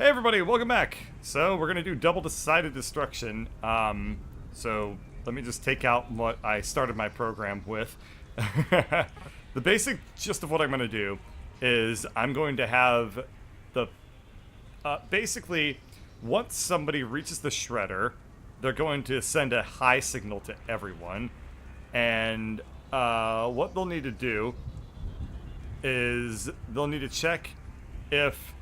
Hey everybody, welcome back. So we're gonna do double-sided destruction. So let me just take out what I started my program with. The basic gist of what I'm gonna do is I'm going to have the basically once somebody reaches the shredder, they're going to send a high signal to everyone, and what they'll need to do is they'll need to check if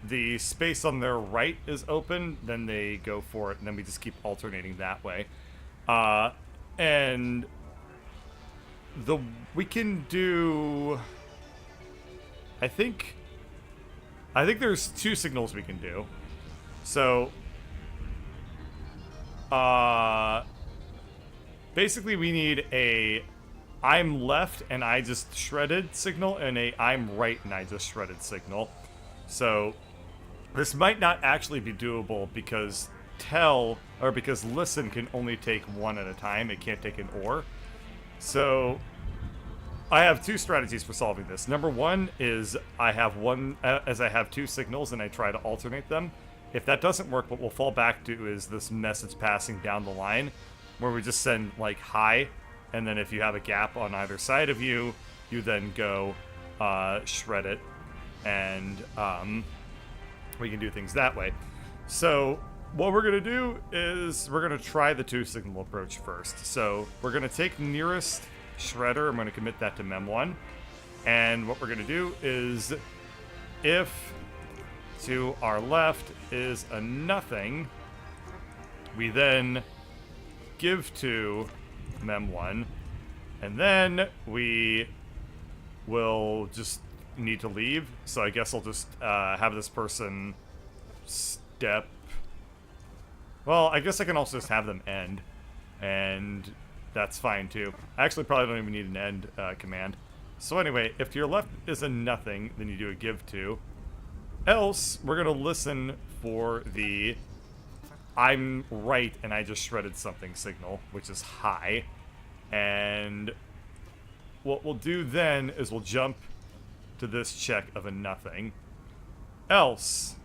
the space on their right is open, then they go for it, and then we just keep alternating that way. And we can do. I think there's two signals we can do. So, basically we need a I'm left and I just shredded signal and a I'm right and I just shredded signal. So this might not actually be doable because because listen can only take one at a time. It can't take an or. So I have two strategies for solving this. Number one is I have two signals and I try to alternate them. If that doesn't work, what we'll fall back to is this message passing down the line where we just send like hi, and then if you have a gap on either side of you, you then go shred it, and we can do things that way. So what we're going to do is we're going to try the two signal approach first. So we're going to take nearest shredder. I'm going to commit that to mem1. And what we're going to do is if to our left is a nothing, we then give to mem1. And then we will just need to leave. So I guess I'll just have this person step. Well, I guess I can also just have them end, and that's fine too. I actually probably don't even need an end command. So anyway, if to your left is a nothing, then you do a give to. Else, we're gonna listen for the I'm right and I just shredded something signal, which is high. And what we'll do then is we'll jump to this check of a nothing. Else,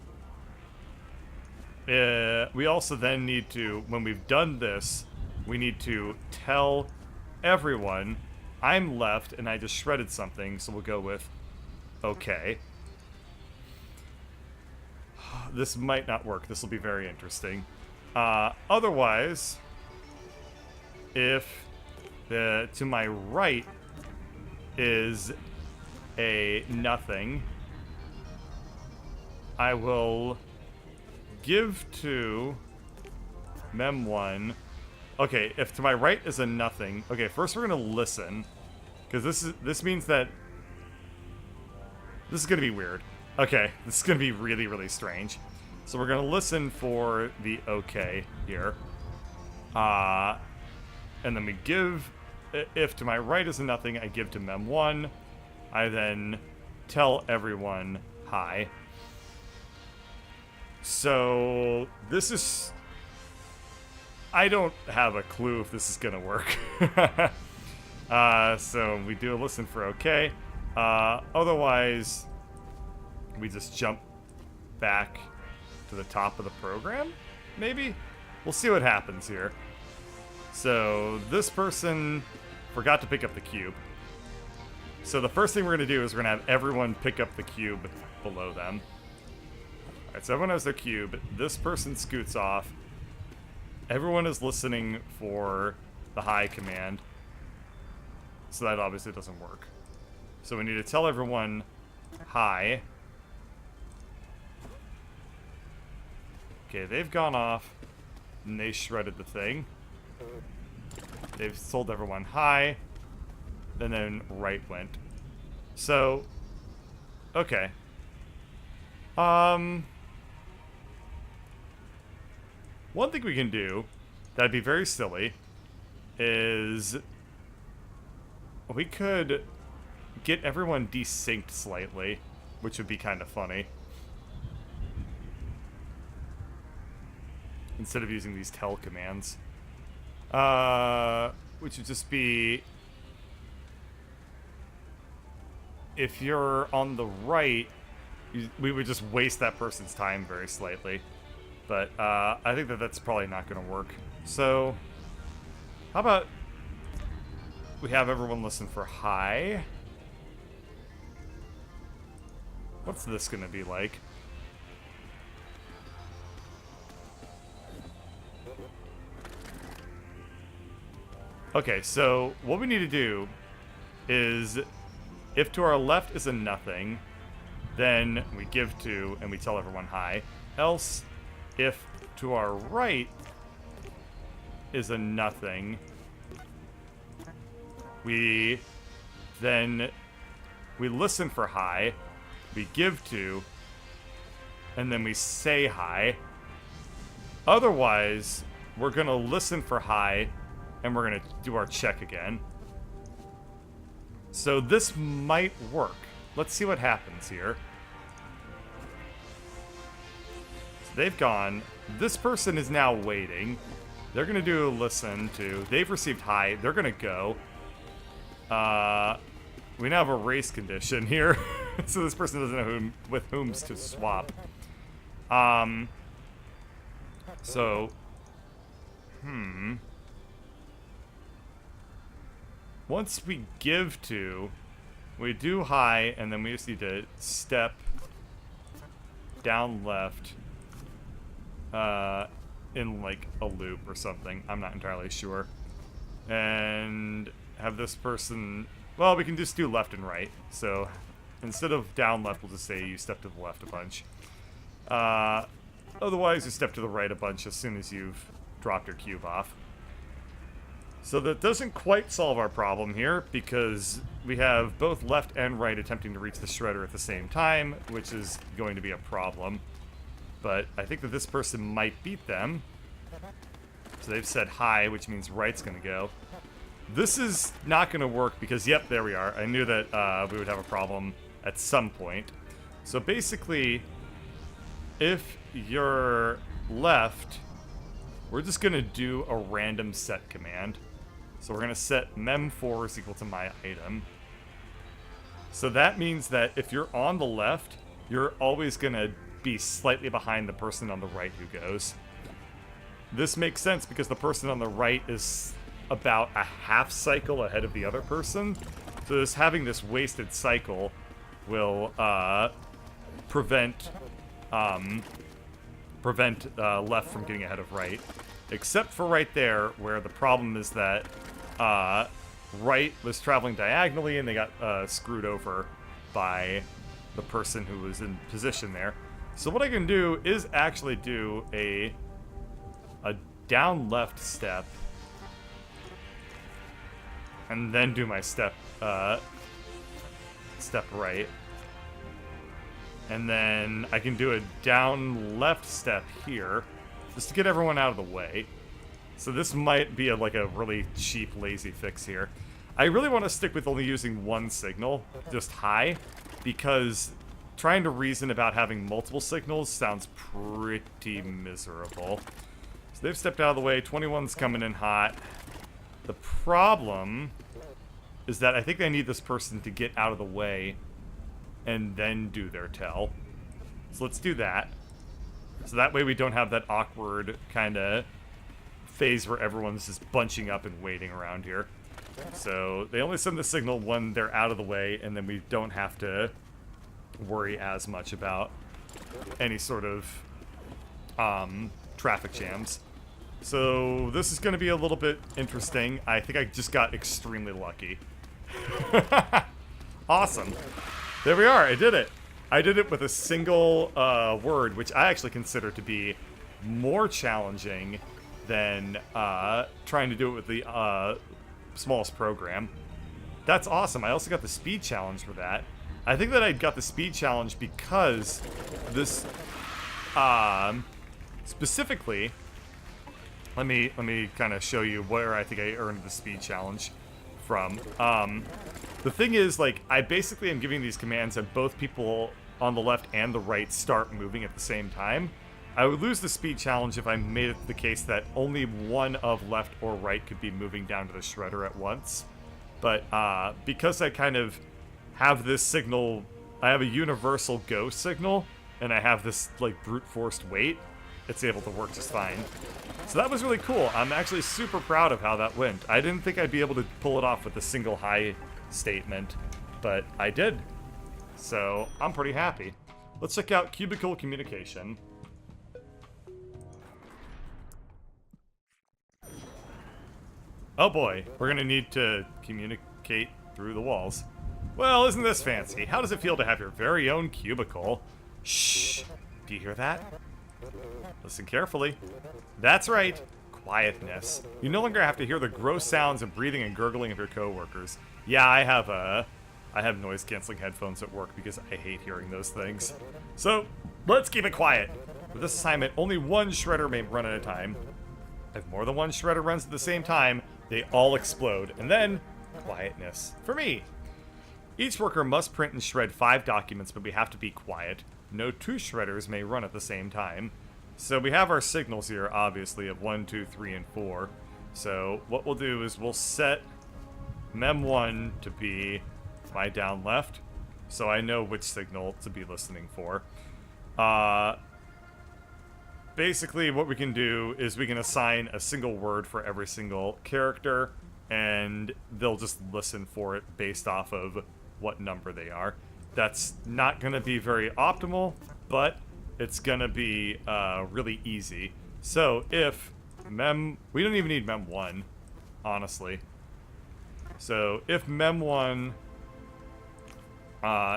we also then need to, when we've done this, we need to tell everyone I'm left and I just shredded something, so we'll go with okay. This might not work. This will be very interesting. Otherwise, if to my right is a nothing, I will give to mem1. Okay, if to my right is a nothing, okay, first we're gonna listen, because this means that this is gonna be weird. Okay, this is gonna be really, really strange. So we're gonna listen for the okay here, and then we give. If to my right is a nothing, I give to mem1. I then tell everyone hi. So this is... I don't have a clue if this is gonna work. So we do a listen for okay. Otherwise, we just jump back to the top of the program, maybe? We'll see what happens here. So this person forgot to pick up the cube. So the first thing we're going to do is we're going to have everyone pick up the cube below them. Alright, so everyone has their cube. This person scoots off. Everyone is listening for the hi command. So that obviously doesn't work. So we need to tell everyone hi. Okay, they've gone off and they shredded the thing. They've told everyone hi. And then right went. So, okay. One thing we can do that'd be very silly is we could get everyone desynced slightly, which would be kind of funny. Instead of using these tell commands. Which would just be... If you're on the right, we would just waste that person's time very slightly. But I think that that's probably not going to work. So how about we have everyone listen for hi? What's this going to be like? Okay, so what we need to do is, if to our left is a nothing, then we give to and we tell everyone hi. Else, if to our right is a nothing, we listen for hi, we give to, and then we say hi. Otherwise, we're gonna listen for hi, and we're gonna do our check again. So this might work. Let's see what happens here. So they've gone. This person is now waiting. They're gonna do a listen to. They've received hi. They're gonna go. We now have a race condition here. So this person doesn't know with whom to swap. Once we give to, we do hi, and then we just need to step down left in like a loop or something. I'm not entirely sure. And have this person, well, we can just do left and right. So instead of down left, we'll just say you step to the left a bunch. Otherwise, you step to the right a bunch as soon as you've dropped your cube off. So that doesn't quite solve our problem here, because we have both left and right attempting to reach the shredder at the same time, which is going to be a problem. But I think that this person might beat them. So they've said hi, which means right's going to go. This is not going to work because, yep, there we are. I knew that we would have a problem at some point. So basically, if you're left, we're just going to do a random set command. So we're going to set mem4 is equal to my item. So that means that if you're on the left, you're always going to be slightly behind the person on the right who goes. This makes sense because the person on the right is about a half cycle ahead of the other person. So just having this wasted cycle will prevent left from getting ahead of right. Except for right there, where the problem is that right was traveling diagonally and they got screwed over by the person who was in position there. So what I can do is actually do a down left step and then do my step right. And then I can do a down left step here, just to get everyone out of the way. So this might be like a really cheap, lazy fix here. I really want to stick with only using one signal, just hi, because trying to reason about having multiple signals sounds pretty miserable. So they've stepped out of the way, 21's coming in hot. The problem is that I think they need this person to get out of the way and then do their tell. So let's do that. So that way we don't have that awkward kind of phase where everyone's just bunching up and waiting around here. So they only send the signal when they're out of the way, and then we don't have to worry as much about any sort of traffic jams. So this is going to be a little bit interesting. I think I just got extremely lucky. Awesome. There we are. I did it. I did it with a single word, which I actually consider to be more challenging than trying to do it with the smallest program. That's awesome. I also got the speed challenge for that. I think that I got the speed challenge because this specifically, let me kind of show you where I think I earned the speed challenge from. The thing is, like, I basically am giving these commands and both people on the left and the right start moving at the same time. I would lose the speed challenge if I made it the case that only one of left or right could be moving down to the shredder at once. But because I kind of have this signal I have a universal go signal, and I have this, like, brute forced wait, it's able to work just fine. So that was really cool. I'm actually super proud of how that went. I didn't think I'd be able to pull it off with a single high statement, but I did. So I'm pretty happy. Let's check out cubicle communication. Oh boy, we're gonna need to communicate through the walls. Well, isn't this fancy? How does it feel to have your very own cubicle? Shh. Do you hear that? Listen carefully. That's right. Quietness. You no longer have to hear the gross sounds and breathing and gurgling of your coworkers. Yeah, I have noise-canceling headphones at work because I hate hearing those things. So, let's keep it quiet. For this assignment, only one shredder may run at a time. If more than one shredder runs at the same time, they all explode. And then, quietness. For me. Each worker must print and shred 5 documents, but we have to be quiet. No 2 shredders may run at the same time. So we have our signals here, obviously, of 1, 2, 3, and 4. So what we'll do is we'll set mem1 to be my down left, so I know which signal to be listening for. Basically, what we can do is we can assign a single word for every single character, and they'll just listen for it based off of what number they are. That's not going to be very optimal, but it's going to be really easy. So if we don't even need mem1, honestly. So if mem1,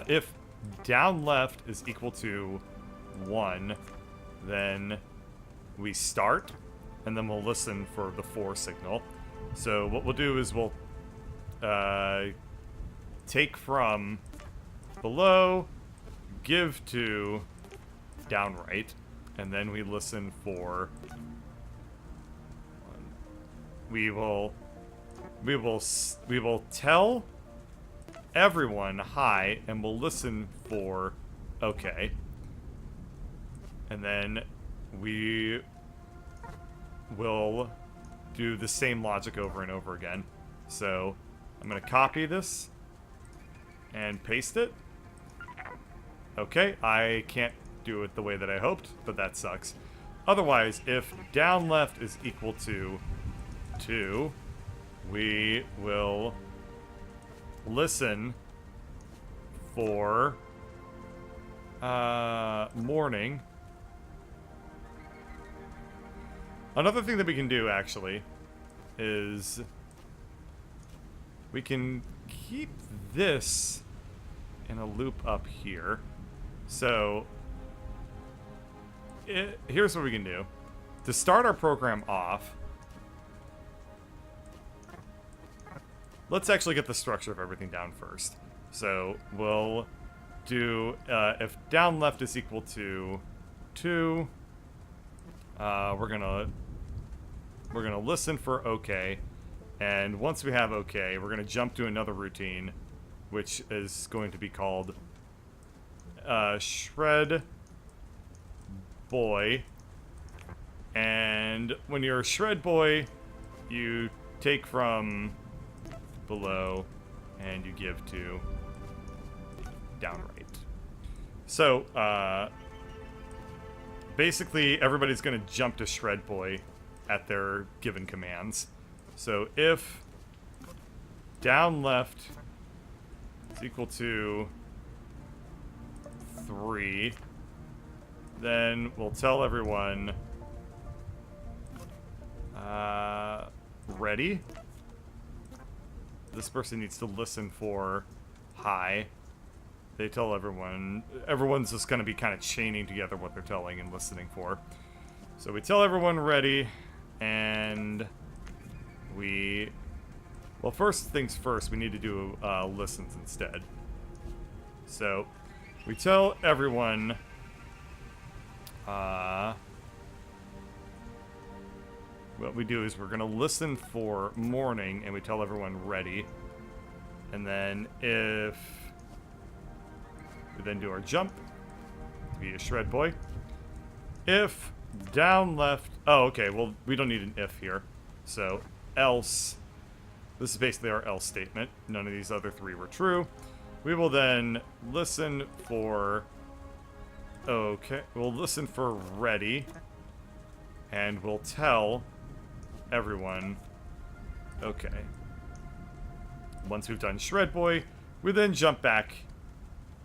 if down left is equal to 1, then we start, and then we'll listen for the 4 signal. So what we'll do is we'll take from below, give to down right, and then we listen for. We will tell everyone hi, and we'll listen for okay, and then we will do the same logic over and over again. So I'm going to copy this and paste it. Okay, I can't do it the way that I hoped, but that sucks. Otherwise, if down left is equal to 2, we will listen for morning. Another thing that we can do, actually, is we can keep this in a loop up here. So, here's what we can do. To start our program off, let's actually get the structure of everything down first. So, we'll do, if down left is equal to 2, we're gonna listen for okay, and once we have okay, we're gonna jump to another routine, which is going to be called shred boy. And when you're a shred boy, you take from below and you give to down right. So basically everybody's gonna jump to shred boy at their given commands. So if down left is equal to 3, then we'll tell everyone ready. This person needs to listen for hi. They tell everyone's just going to be kind of chaining together what they're telling and listening for. So we tell everyone ready, and well, first things first, we need to do listens instead. So we tell everyone what we do is we're going to listen for morning, and we tell everyone ready. And then if we then do our jump to be a shred boy. If down left, oh, okay, well, we don't need an if here. So else, this is basically our else statement. None of these other 3 were true. We will then listen for... Okay, we'll listen for ready. And we'll tell everyone... Okay. Once we've done Shred Boy, we then jump back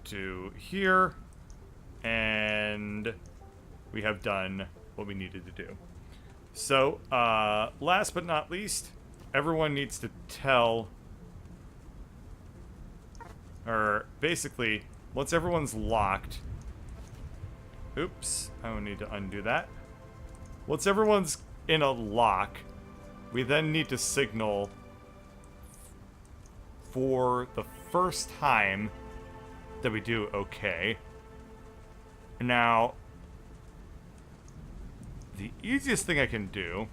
to here. And we have done what we needed to do. So, last but not least, everyone needs to tell... Or, basically, once everyone's locked... Oops, I will need to undo that. Once everyone's in a lock, we then need to signal for the first time that we do okay. Now, the easiest thing I can do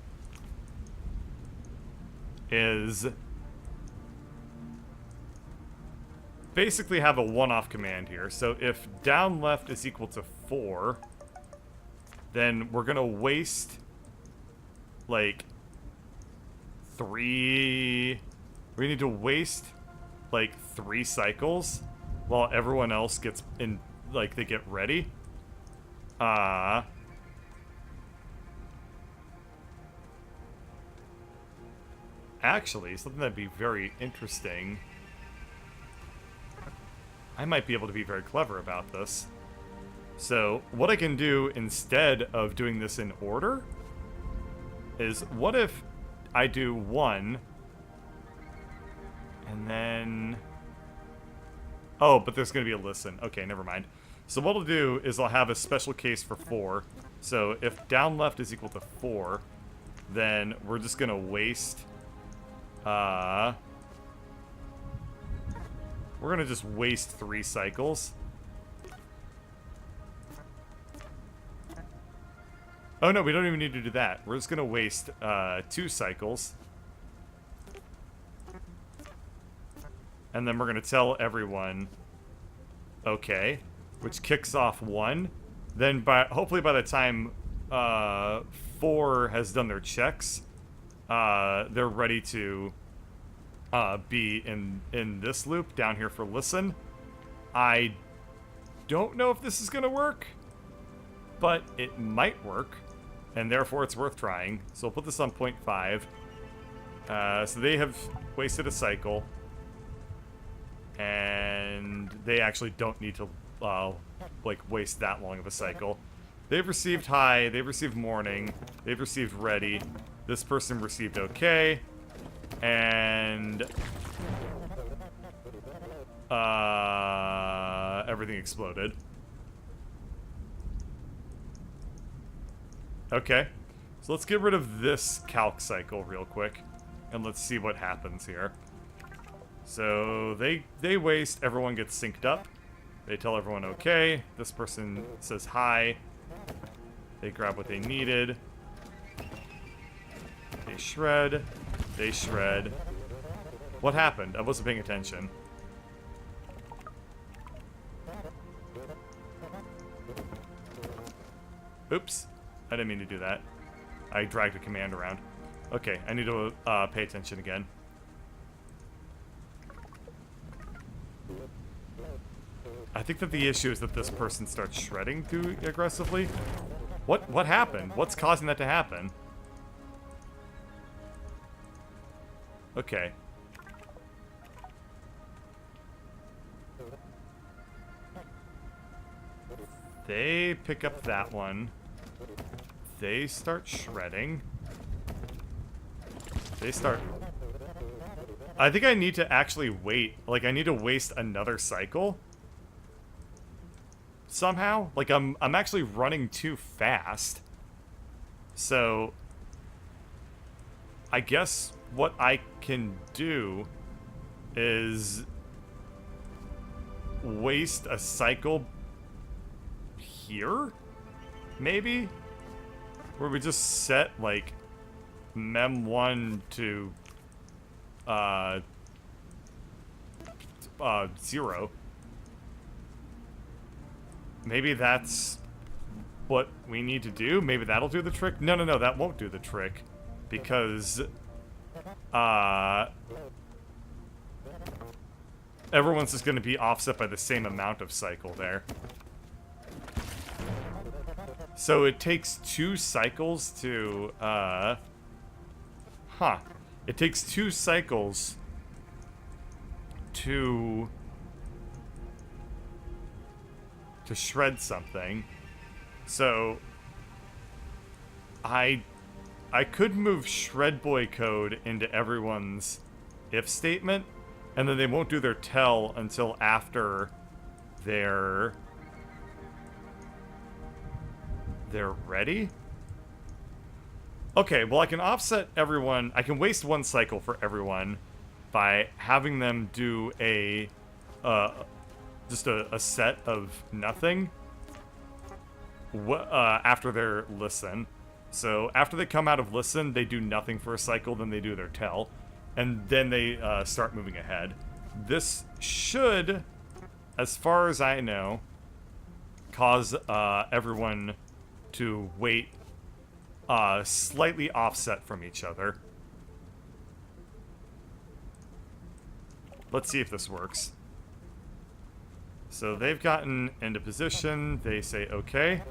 is basically have a one-off command here. So if down left is equal to 4, then we're gonna waste like 3... We need to waste like 3 cycles while everyone else gets in, like they get ready. Actually, something that'd be very interesting. I might be able to be very clever about this. So, what I can do instead of doing this in order is, what if I do 1, and then... Oh, but there's going to be a listen. Okay, never mind. So what I'll do is I'll have a special case for 4. So if down left is equal to 4, then we're just going to waste... We're going to just waste 3 cycles. Oh no, we don't even need to do that. We're just going to waste 2 cycles. And then we're going to tell everyone, okay, which kicks off 1. Then hopefully by the time 4 has done their checks, they're ready to be in this loop down here for listen. I don't know if this is going to work, but it might work, and therefore it's worth trying. So we'll put this on 0.5. So they have wasted a cycle, and they actually don't need to like waste that long of a cycle. They've received high, they've received morning, they've received ready. This person received okay, and everything exploded. Okay, so let's get rid of this calc cycle real quick, and let's see what happens here. So they waste, everyone gets synced up. They tell everyone okay. This person says hi. They grab what they needed. They shred. They shred. What happened? I wasn't paying attention. Oops. I didn't mean to do that. I dragged the command around. Okay, I need to pay attention again. I think that the issue is that this person starts shredding too aggressively. What happened? What's causing that to happen? Okay. They pick up that one. They start shredding. They start... I think I need to actually wait. Like, I need to waste another cycle. Somehow. Like, I'm actually running too fast. So... I guess what I can do is waste a cycle here? Maybe? Where we just set, like, mem1 to 0. Maybe that's what we need to do? Maybe that'll do the trick? No, that won't do the trick. Because, everyone's just going to be offset by the same amount of cycle there. So it takes 2 cycles to, It takes 2 cycles to shred something. So I could move shred boy code into everyone's if statement, and then they won't do their tell until after they're ready. Okay, well I can offset everyone. I can waste 1 cycle for everyone by having them do a just a set of nothing after their listen. So after they come out of listen, they do nothing for a cycle, then they do their tell, and then they start moving ahead. This should, as far as I know, cause everyone to wait slightly offset from each other. Let's see if this works. So they've gotten into position. They say okay.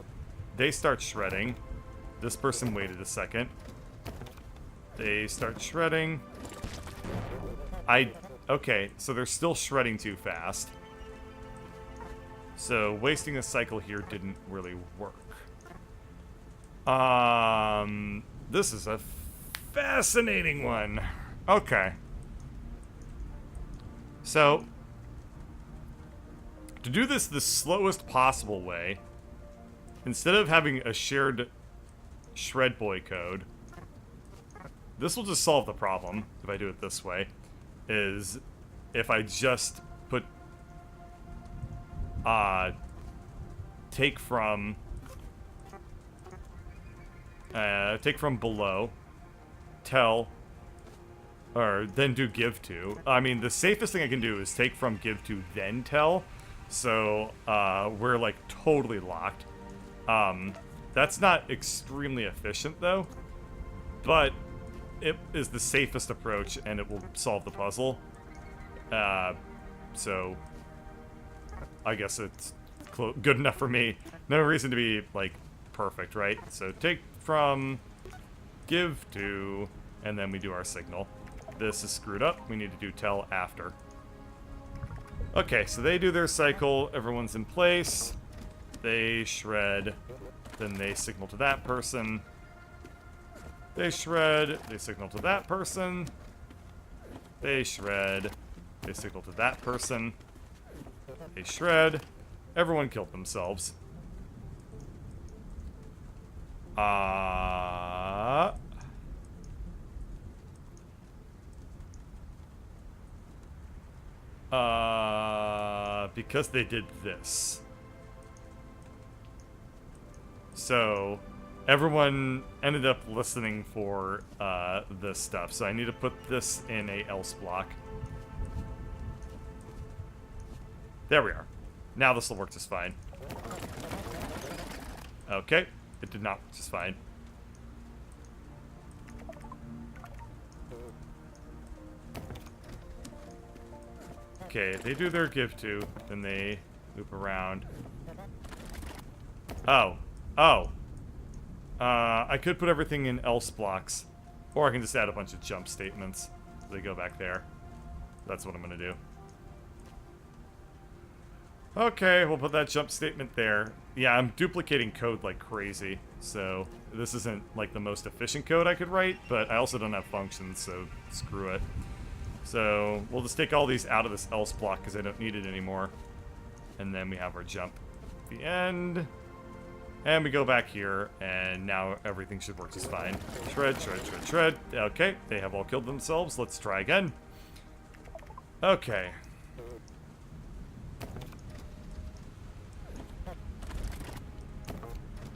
They start shredding. This person waited a second. They start shredding. Okay, so they're still shredding too fast. So wasting a cycle here didn't really work. This is a fascinating one. Okay. So, to do this the slowest possible way, instead of having a shared shred boy code, this will just solve the problem if I do it this way, is if I just put take from below, tell, or then do give to. I mean, the safest thing I can do is take from, give to, then tell. So we're like totally locked. That's not extremely efficient though, but it is the safest approach and it will solve the puzzle. So I guess it's good enough for me. No reason to be like perfect, right? So take from, give to, and then we do our signal. This is screwed up. We need to do tell after. Okay, so they do their cycle. Everyone's in place. They shred. Then they signal to that person. They shred. They signal to that person. They shred. They signal to that person. They shred. Everyone killed themselves. Because they did this. So, everyone ended up listening for, this stuff. So I need to put this in a else block. There we are. Now this will work just fine. Okay. It did not work just fine. Okay, they do their give to, then they loop around. Oh. I could put everything in else blocks, or I can just add a bunch of jump statements. So they go back there. That's what I'm gonna do. Okay, we'll put that jump statement there. Yeah, I'm duplicating code like crazy, so this isn't like the most efficient code I could write, but I also don't have functions, so screw it. So we'll just take all these out of this else block because I don't need it anymore. And then we have our jump at the end. And we go back here, and now everything should work just fine. Shred, shred, shred, shred. Okay, they have all killed themselves. Let's try again. Okay.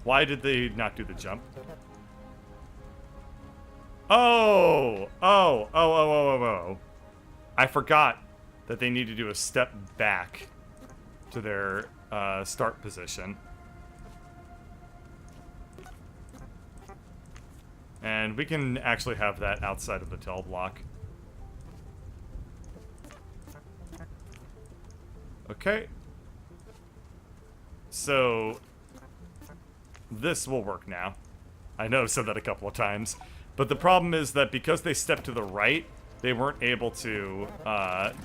Why did they not do the jump? Oh! I forgot that they need to do a step back to their start position. And we can actually have that outside of the tell block. Okay. So, this will work now. I know I've said that a couple of times. But the problem is that because they stepped to the right, they weren't able to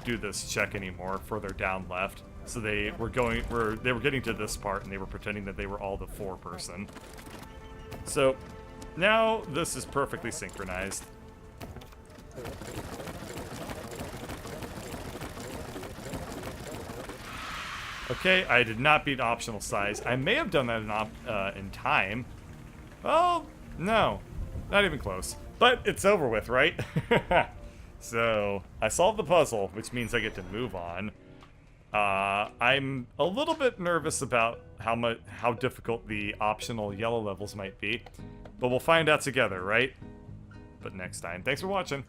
do this check anymore further down left. So they were getting to this part and they were pretending that they were all the 4-person. So now this is perfectly synchronized. Okay, I did not beat optional size. I may have done that in time. Oh, no. Not even close. But it's over with, right? So, I solved the puzzle, which means I get to move on. I'm a little bit nervous about how difficult the optional yellow levels might be. But we'll find out together, right? But next time. Thanks for watching.